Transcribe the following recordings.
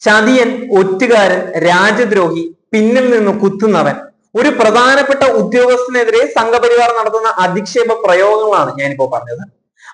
ചതിയൻ, ഒറ്റുകാരൻ, രാജദ്രോഹി, പിന്നിൽ നിന്ന് കുത്തുന്നവൻ, ഒരു പ്രധാനപ്പെട്ട ഉദ്യോഗസ്ഥനെതിരെ സംഘപരിവാർ നടത്തുന്ന അധിക്ഷേപ പ്രയോഗങ്ങളാണ് ഞാനിപ്പോ പറഞ്ഞത്.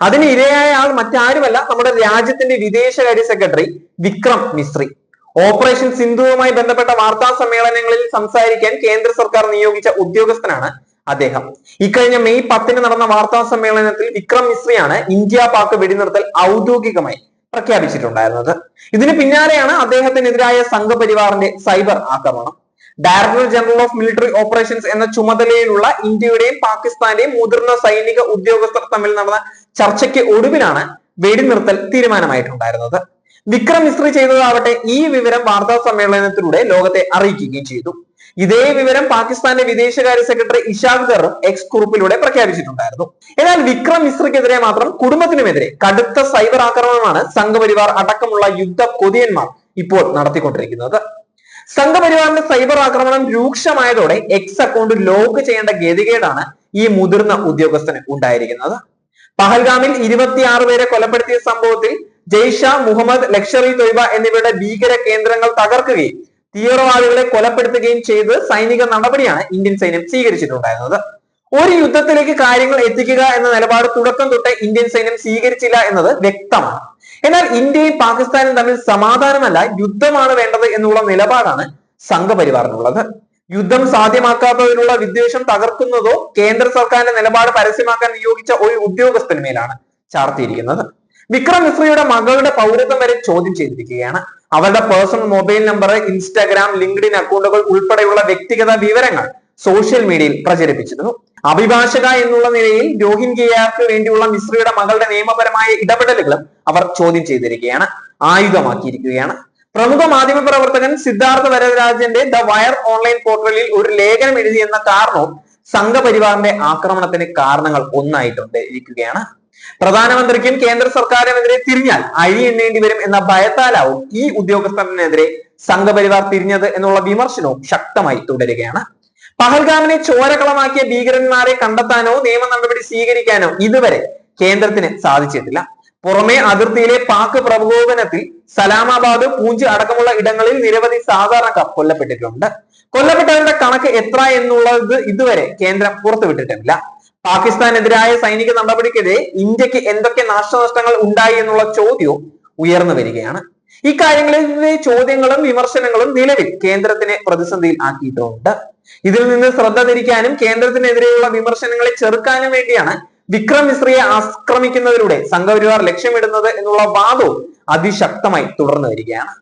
അതിന് ഇരയായ ആൾ മറ്റാരുമല്ല, നമ്മുടെ രാജ്യത്തിന്റെ വിദേശകാര്യ സെക്രട്ടറി വിക്രം മിശ്രി. ഓപ്പറേഷൻ സിന്ധുവുമായി ബന്ധപ്പെട്ട വാർത്താ സമ്മേളനങ്ങളിൽ സംസാരിക്കാൻ കേന്ദ്ര സർക്കാർ നിയോഗിച്ച ഉദ്യോഗസ്ഥനാണ് അദ്ദേഹം. ഇക്കഴിഞ്ഞ മെയ് 10 നടന്ന വാർത്താ സമ്മേളനത്തിൽ വിക്രം മിശ്രിയാണ് ഇന്ത്യ പാക് വെടിനിർത്തൽ ഔദ്യോഗികമായി പ്രഖ്യാപിച്ചിട്ടുണ്ടായിരുന്നത്. ഇതിന് പിന്നാലെയാണ് അദ്ദേഹത്തിനെതിരായ സംഘപരിവാറിന്റെ സൈബർ ആക്രമണം. Director general of military operations എന്ന ചുമതലയിലുള്ള ഇന്ത്യയുടെയും പാകിസ്ഥാന്റെയും മുതിർന്ന സൈനിക ഉദ്യോഗസ്ഥർ തമ്മിൽ നടന്ന ചർച്ചയ്ക്ക് ഒടുവിലാണ് വെടിനിർത്തൽ തീരുമാനമായിട്ടുണ്ടായിരുന്നത്. വിക്രം മിശ്രി ചെയ്തതാവട്ടെ ഈ വിവരം വാർത്താ സമ്മേളനത്തിലൂടെ ലോകത്തെ അറിയിക്കുകയും ചെയ്തു. ഇതേ വിവരം പാകിസ്ഥാന്റെ വിദേശകാര്യ സെക്രട്ടറി ഇഷാഖ് ദറും എക്സ് കുറിപ്പിലൂടെ പ്രഖ്യാപിച്ചിട്ടുണ്ടായിരുന്നു. എന്നാൽ വിക്രം മിശ്രിക്കെതിരെ മാത്രം കുടുംബത്തിനുമെതിരെ കടുത്ത സൈബർ ആക്രമണമാണ് സംഘപരിവാർ അടക്കമുള്ള യുദ്ധ കൊതിയന്മാർ ഇപ്പോൾ നടത്തിക്കൊണ്ടിരിക്കുന്നത്. സംഘപരിവാറിന്റെ സൈബർ ആക്രമണം രൂക്ഷമായതോടെ എക്സ് അക്കൗണ്ട് ലോക്ക് ചെയ്യേണ്ട ഗതികേടാണ് ഈ മുതിർന്ന ഉദ്യോഗസ്ഥന് ഉണ്ടായിരിക്കുന്നത്. പഹൽഗാമിൽ 26 പേരെ കൊലപ്പെടുത്തിയ സംഭവത്തിൽ ജയ്ഷ മുഹമ്മദ്, ലഷ്കർ ഇ തൊയ്ബ എന്നിവരുടെ ഭീകര കേന്ദ്രങ്ങൾ തകർക്കുകയും തീവ്രവാദികളെ കൊലപ്പെടുത്തുകയും ചെയ്ത് സൈനിക നടപടിയാണ് ഇന്ത്യൻ സൈന്യം സ്വീകരിച്ചിട്ടുണ്ടായിരുന്നത്. ഒരു യുദ്ധത്തിലേക്ക് കാര്യങ്ങൾ എത്തിക്കുക എന്ന നിലപാട് തുടക്കം തൊട്ടേ ഇന്ത്യൻ സൈന്യം സ്വീകരിച്ചില്ല എന്നത് വ്യക്തമാണ്. എന്നാൽ ഇന്ത്യയും പാകിസ്ഥാനും തമ്മിൽ സമാധാനമല്ല, യുദ്ധമാണ് വേണ്ടത് എന്നുള്ള നിലപാടാണ് സംഘപരിവാറിനുള്ളത്. യുദ്ധം സാധ്യമാക്കാത്തതിനുള്ള വിദ്വേഷം തകർക്കുന്നതോ കേന്ദ്ര സർക്കാരിന്റെ നിലപാട് പരസ്യമാക്കാൻ നിയോഗിച്ച ഒരു ഉദ്യോഗസ്ഥനുമേലാണ് ചാർത്തിയിരിക്കുന്നത്. വിക്രം മിശ്രിയുടെ മകളുടെ പൗരത്വം വരെ ചോദ്യം ചെയ്തിരിക്കുകയാണ്. അവരുടെ personal mobile number, Instagram, LinkedIn അക്കൗണ്ടുകൾ ഉൾപ്പെടെയുള്ള വ്യക്തിഗത വിവരങ്ങൾ സോഷ്യൽ മീഡിയയിൽ പ്രചരിപ്പിച്ചിരുന്നു. അഭിഭാഷക എന്നുള്ള നിലയിൽ രോഹിംഗ്യർക്ക് വേണ്ടിയുള്ള മിശ്രിയുടെ മകളുടെ നിയമപരമായ ഇടപെടലുകളും അവർ ചോദ്യം ചെയ്തിരിക്കുകയാണ്, ആയുധമാക്കിയിരിക്കുകയാണ്. പ്രമുഖ മാധ്യമ പ്രവർത്തകൻ സിദ്ധാർത്ഥ വരദരാജന്റെ ദ വയർ ഓൺലൈൻ പോർട്ടലിൽ ഒരു ലേഖനം എഴുതിയെന്ന കാരണവും സംഘപരിവാറിന്റെ ആക്രമണത്തിന് കാരണങ്ങൾ ഒന്നായിട്ടുണ്ട് ഇരിക്കുകയാണ്. പ്രധാനമന്ത്രിക്കും കേന്ദ്ര സർക്കാരിനെതിരെ തിരിഞ്ഞാൽ അഴി എണ്ണേണ്ടി വരും എന്ന ഭയത്താലാവും ഈ ഉദ്യോഗസ്ഥനെതിരെ സംഘപരിവാർ തിരിഞ്ഞത് എന്നുള്ള വിമർശനവും ശക്തമായി തുടരുകയാണ്. പഹൽഗാമിനെ ചോരകളമാക്കിയ ഭീകരന്മാരെ കണ്ടെത്താനോ നിയമ നടപടി സ്വീകരിക്കാനോ ഇതുവരെ കേന്ദ്രത്തിന് സാധിച്ചിട്ടില്ല. പുറമെ അതിർത്തിയിലെ പാക് പ്രകോപനത്തിൽ സലാമാബാദ്, പൂഞ്ച് അടക്കമുള്ള ഇടങ്ങളിൽ നിരവധി സാധാരണക്കാർ കൊല്ലപ്പെട്ടിട്ടുണ്ട്. കൊല്ലപ്പെട്ടവരുടെ കണക്ക് എത്ര എന്നുള്ളത് ഇതുവരെ കേന്ദ്രം പുറത്തുവിട്ടിട്ടില്ല. പാകിസ്ഥാനെതിരായ സൈനിക നടപടിക്കെതിരെ ഇന്ത്യക്ക് എന്തൊക്കെ നാശനഷ്ടങ്ങൾ ഉണ്ടായി എന്നുള്ള ചോദ്യവും ഉയർന്നു വരികയാണ്. ഇക്കാര്യങ്ങളിലെ ചോദ്യങ്ങളും വിമർശനങ്ങളും നിലവിൽ കേന്ദ്രത്തിനെ പ്രതിസന്ധിയിൽ ആക്കിയിട്ടുണ്ട്. ഇതിൽ നിന്ന് ശ്രദ്ധ തിരിക്കാനും കേന്ദ്രത്തിനെതിരെയുള്ള വിമർശനങ്ങളെ ചെറുക്കാനും വേണ്ടിയാണ് വിക്രം മിശ്രിയെ ആക്രമിക്കുന്നതിലൂടെ സംഘപരിവാർ ലക്ഷ്യമിടുന്നത് എന്നുള്ള വാദവും അതിശക്തമായി തുടർന്നു വരികയാണ്.